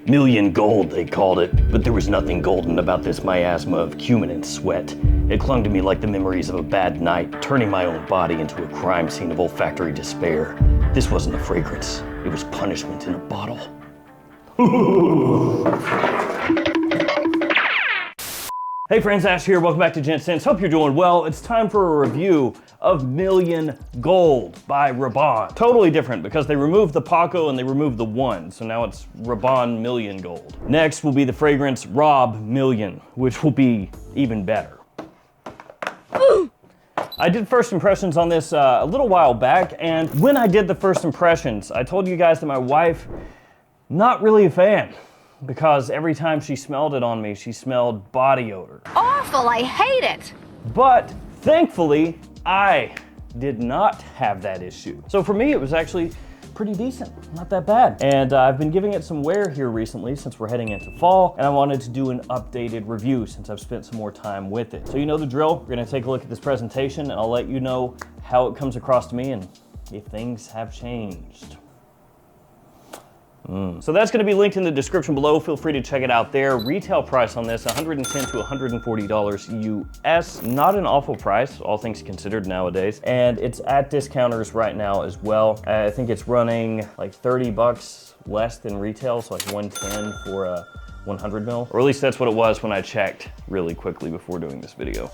Million gold, they called it, but there was nothing golden about this miasma of cumin and sweat. It clung to me like the memories of a bad night, turning my own body into a crime scene of olfactory despair. This wasn't a fragrance, it was punishment in a bottle. Hey friends, Ash here, welcome back to Gents. Hope you're doing well. It's time for a review of Million Gold by Rabanne. Totally different because they removed the Paco and they removed the 1, so now it's Rabanne Million Gold. Next will be the fragrance Rob Million, which will be even better. I did first impressions on this a little while back, and when I did the first impressions, I told you guys that my wife, not really a fan. Because every time she smelled it on me, she smelled body odor. Awful, I hate it. But thankfully, I did not have that issue. So for me, it was actually pretty decent, not that bad. And I've been giving it some wear here recently since we're heading into fall, and I wanted to do an updated review since I've spent some more time with it. So you know the drill, we're gonna take a look at this presentation and I'll let you know how it comes across to me and if things have changed. So that's going to be linked in the description below. Feel free to check it out there. Retail price on this, $110 to $140 US. Not an awful price, all things considered nowadays. And it's at discounters right now as well. I think it's running like 30 bucks less than retail, so like 110 for a 100 mil. Or at least that's what it was when I checked really quickly before doing this video.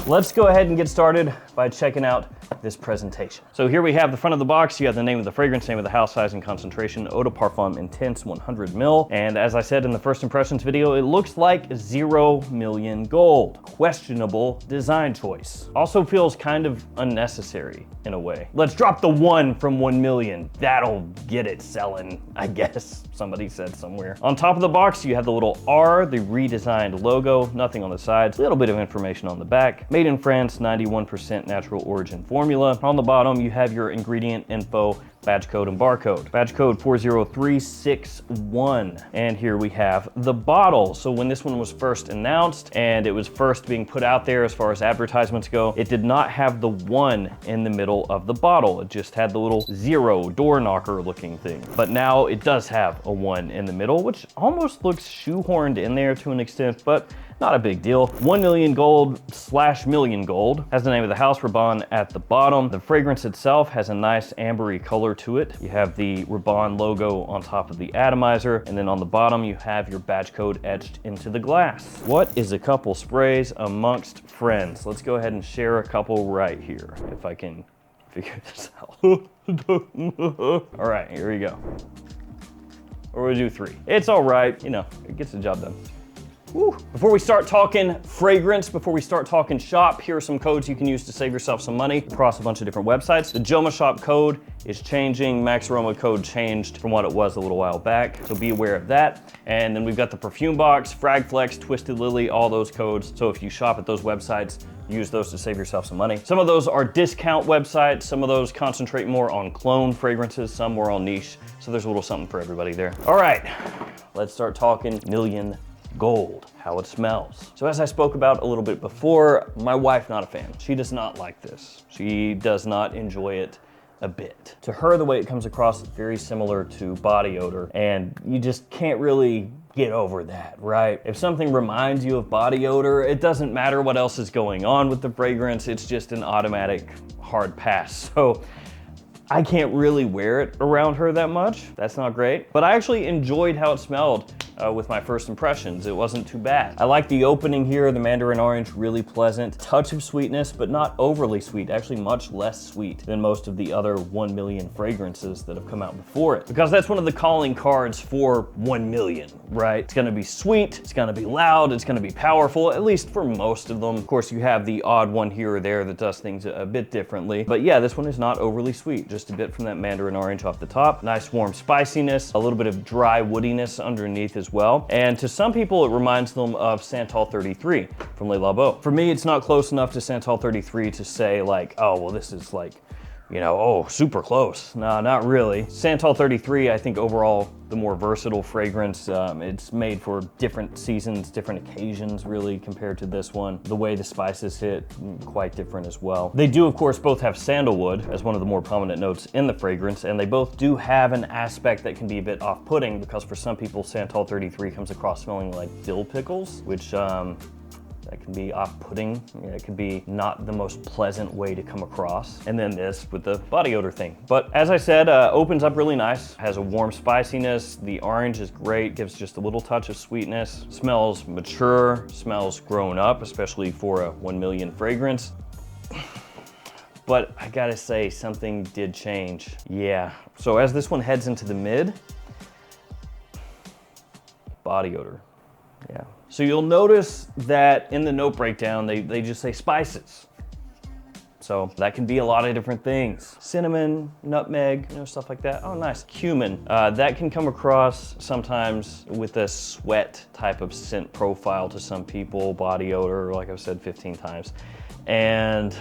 Let's go ahead and get started by checking out this presentation. So here we have the front of the box. You have the name of the fragrance, name of the house, size and concentration, Eau de Parfum Intense 100 ml. And as I said in the first impressions video, it looks like 0 million gold. Questionable design choice. Also feels kind of unnecessary in a way. Let's drop the 1 from 1 million. That'll get it selling, I guess. Somebody said somewhere. On top of the box, you have the little R, the redesigned logo, nothing on the sides, a little bit of information on the back. Made in France, 91% natural origin formula. On the bottom, you have your ingredient info, badge code and barcode. Badge code 40361. And here we have the bottle. So when this one was first announced and it was first being put out there as far as advertisements go, it did not have the 1 in the middle of the bottle. It just had the little 0 door knocker looking thing. But now it does have a 1 in the middle, which almost looks shoehorned in there to an extent, but not a big deal. 1 million gold / million gold. Has the name of the house, Rabanne, at the bottom. The fragrance itself has a nice ambery color to it. You have the Rabanne logo on top of the atomizer, and then on the bottom you have your badge code etched into the glass. What is a couple sprays amongst friends? Let's go ahead and share a couple right here, if I can figure this out. All right, here we go. Or we'll do 3. It's all right, you know, it gets the job done. Woo. Before we start talking fragrance, before we start talking shop, here are some codes you can use to save yourself some money across a bunch of different websites. The JOMASHOP code is changing. Max Aroma code changed from what it was a little while back, so be aware of that. And then we've got the Perfume Box, Fragflex, Twisted Lily, all those codes. So if you shop at those websites, use those to save yourself some money. Some of those are discount websites. Some of those concentrate more on clone fragrances, some more on niche. So there's a little something for everybody there. All right, let's start talking Million Gold, how it smells. So as I spoke about a little bit before, my wife not a fan. She does not like this. She does not enjoy it a bit. To her, the way it comes across is very similar to body odor, and you just can't really get over that, right? If something reminds you of body odor, it doesn't matter what else is going on with the fragrance, it's just an automatic hard pass. So I can't really wear it around her that much. That's not great, but I actually enjoyed how it smelled with my first impressions. It wasn't too bad. I like the opening here, the mandarin orange, really pleasant. Touch of sweetness, but not overly sweet, actually much less sweet than most of the other 1 million fragrances that have come out before it. Because that's one of the calling cards for 1 million, right? It's gonna be sweet, it's gonna be loud, it's gonna be powerful, at least for most of them. Of course, you have the odd one here or there that does things a bit differently. But yeah, this one is not overly sweet, just a bit from that mandarin orange off the top. Nice warm spiciness, a little bit of dry woodiness underneath as well. And to some people, it reminds them of Santal 33 from Le Labo. For me, it's not close enough to Santal 33 to say like, oh, well, this is like you know, oh, super close. No, not really. Santal 33, I think overall, the more versatile fragrance. It's made for different seasons, different occasions, really, compared to this one. The way the spices hit, quite different as well. They do, of course, both have sandalwood as one of the more prominent notes in the fragrance, and they both do have an aspect that can be a bit off-putting, because for some people, Santal 33 comes across smelling like dill pickles, which, that can be off-putting. It can be not the most pleasant way to come across. And then this with the body odor thing. But as I said, opens up really nice, has a warm spiciness. The orange is great, gives just a little touch of sweetness. Smells mature, smells grown up, especially for a 1 million fragrance. But I gotta say, something did change. Yeah, so as this one heads into the mid, body odor, yeah. So you'll notice that in the note breakdown, they just say spices. So that can be a lot of different things. Cinnamon, nutmeg, you know, stuff like that. Oh, nice. Cumin. That can come across sometimes with a sweat type of scent profile to some people, body odor, like I've said 15 times. And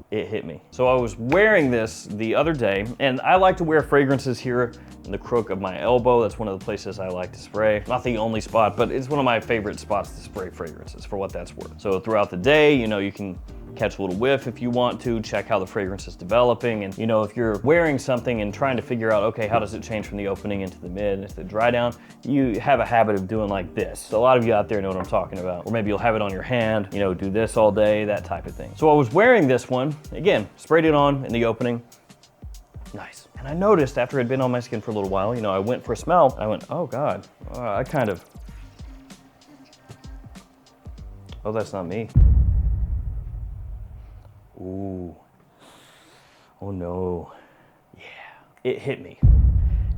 it hit me. So I was wearing this the other day, and I like to wear fragrances here in the crook of my elbow. That's one of the places I like to spray. Not the only spot, but it's one of my favorite spots to spray fragrances, for what that's worth. So throughout the day, you know, you can catch a little whiff if you want to, check how the fragrance is developing. And you know, if you're wearing something and trying to figure out, okay, how does it change from the opening into the mid and into the dry down, you have a habit of doing like this. So a lot of you out there know what I'm talking about. Or maybe you'll have it on your hand, you know, do this all day, that type of thing. So I was wearing this one, again, sprayed it on in the opening. Nice. And I noticed after it had been on my skin for a little while, you know, I went for a smell. I went, oh God, I kind of, oh, that's not me. Ooh, oh no, yeah, it hit me.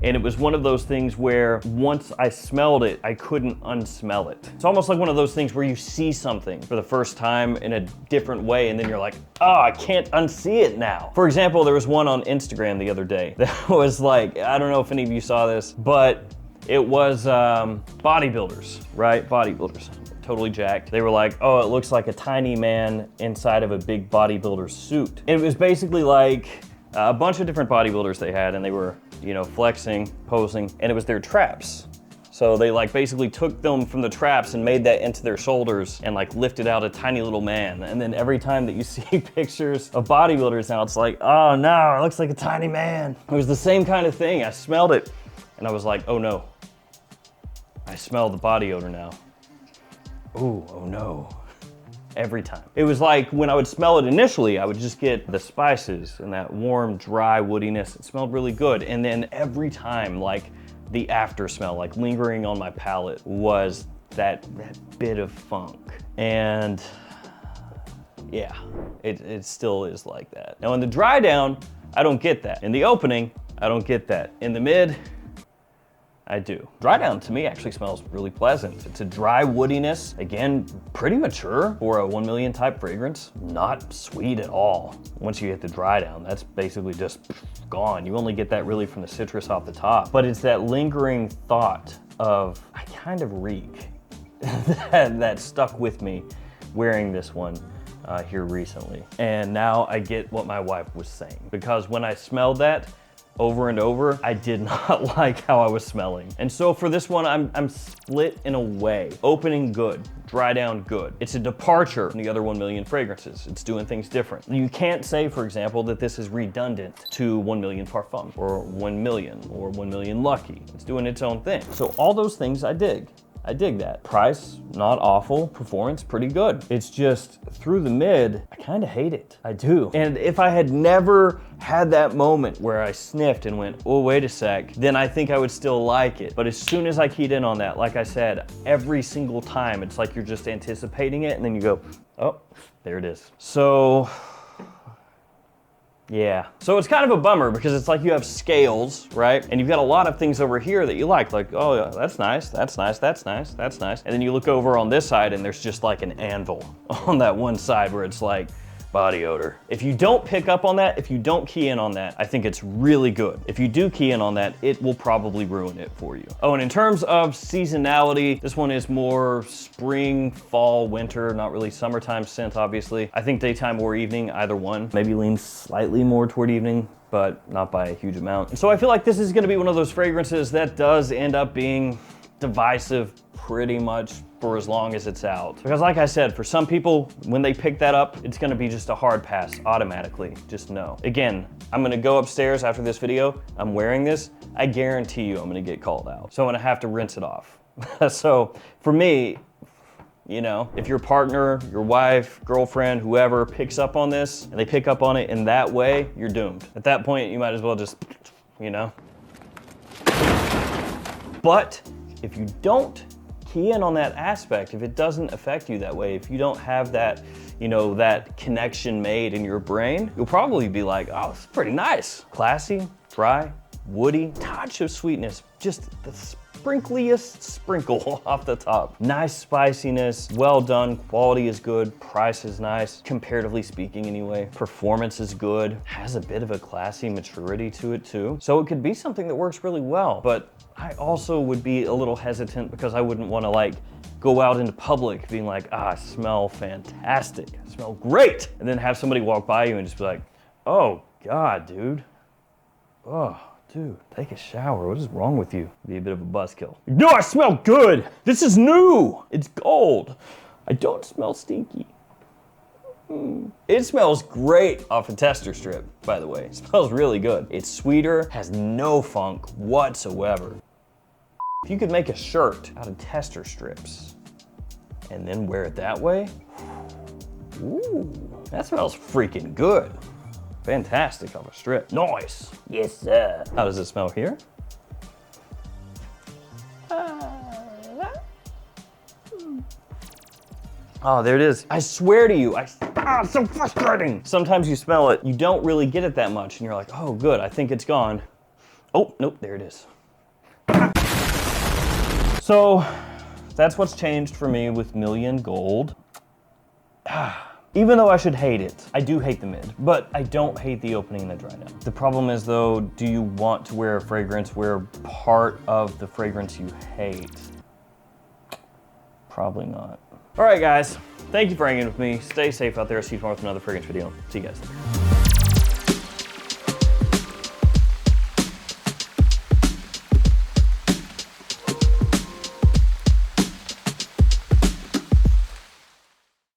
And it was one of those things where once I smelled it, I couldn't unsmell it. It's almost like one of those things where you see something for the first time in a different way, and then you're like, oh, I can't unsee it now. For example, there was one on Instagram the other day that was like, I don't know if any of you saw this, but it was bodybuilders, right? Bodybuilders. Totally jacked. They were like, oh, it looks like a tiny man inside of a big bodybuilder suit. It was basically like a bunch of different bodybuilders they had, and they were, you know, flexing, posing, and it was their traps. So they like basically took them from the traps and made that into their shoulders and like lifted out a tiny little man. And then every time that you see pictures of bodybuilders now, it's like, oh no, it looks like a tiny man. It was the same kind of thing. I smelled it and I was like, oh no, I smell the body odor now. Ooh, oh no. Every time. It was like when I would smell it initially, I would just get the spices and that warm, dry woodiness. It smelled really good. And then every time, like the after smell, like lingering on my palate, was that bit of funk. And yeah, it still is like that. Now in the dry down, I don't get that. In the opening, I don't get that. In the mid, I do. Dry down to me actually smells really pleasant. It's a dry woodiness, again, pretty mature for a 1 million type fragrance. Not sweet at all. Once you hit the dry down, that's basically just gone. You only get that really from the citrus off the top. But it's that lingering thought of, I kind of reek, that stuck with me wearing this one here recently. And now I get what my wife was saying. Because when I smelled that, over and over, I did not like how I was smelling. And so for this one, I'm split in a way. Opening good, dry down good. It's a departure from the other 1 million fragrances. It's doing things different. You can't say, for example, that this is redundant to 1 million Parfums or 1 million or 1 million Lucky. It's doing its own thing. So all those things I dig. I dig that. Price, not awful. Performance, pretty good. It's just through the mid, I kind of hate it. I do. And if I had never had that moment where I sniffed and went, oh, wait a sec, then I think I would still like it. But as soon as I keyed in on that, like I said, every single time, it's like you're just anticipating it and then you go, oh, there it is. So, yeah. So it's kind of a bummer because it's like you have scales, right? And you've got a lot of things over here that you like, oh yeah, that's nice, that's nice, that's nice, that's nice. And then you look over on this side and there's just like an anvil on that one side where it's like, body odor. If you don't pick up on that, if you don't key in on that, I think it's really good. If you do key in on that, it will probably ruin it for you. Oh, and in terms of seasonality, this one is more spring, fall, winter, not really summertime scent, obviously. I think daytime or evening, either one. Maybe leans slightly more toward evening, but not by a huge amount. And so I feel like this is gonna be one of those fragrances that does end up being divisive pretty much for as long as it's out. Because like I said, for some people, when they pick that up, it's gonna be just a hard pass automatically, just no. Again, I'm gonna go upstairs after this video, I'm wearing this, I guarantee you I'm gonna get called out. So I'm gonna have to rinse it off. So for me, you know, if your partner, your wife, girlfriend, whoever picks up on this and they pick up on it in that way, you're doomed. At that point, you might as well just, you know. But if you don't key in on that aspect, if it doesn't affect you that way, if you don't have that, you know, that connection made in your brain, you'll probably be like, oh, it's pretty nice. Classy, dry, woody, touch of sweetness, just the sprinkliest sprinkle off the top. Nice spiciness, well done, quality is good, price is nice, comparatively speaking anyway. Performance is good, has a bit of a classy maturity to it too. So it could be something that works really well, but I also would be a little hesitant because I wouldn't want to like go out into public being like, ah, I smell fantastic, I smell great. And then have somebody walk by you and just be like, oh God, dude. Oh, dude, take a shower. What is wrong with you? Be a bit of a buzzkill. No, I smell good. This is new. It's gold. I don't smell stinky. It smells great off a tester strip, by the way. It smells really good. It's sweeter, has no funk whatsoever. If you could make a shirt out of tester strips and then wear it that way, ooh, that smells freaking good. Fantastic off a strip. Nice. Yes, sir. How does it smell here? Oh, there it is. I swear to you, it's so frustrating. Sometimes you smell it, you don't really get it that much, and you're like, oh, good, I think it's gone. Oh, nope, there it is. So, that's what's changed for me with Million Gold. Even though I should hate it, I do hate the mid, but I don't hate the opening and the dry down. The problem is though, do you want to wear a fragrance where part of the fragrance you hate? Probably not. All right, guys, thank you for hanging with me. Stay safe out there. See you tomorrow with another fragrance video. See you guys later.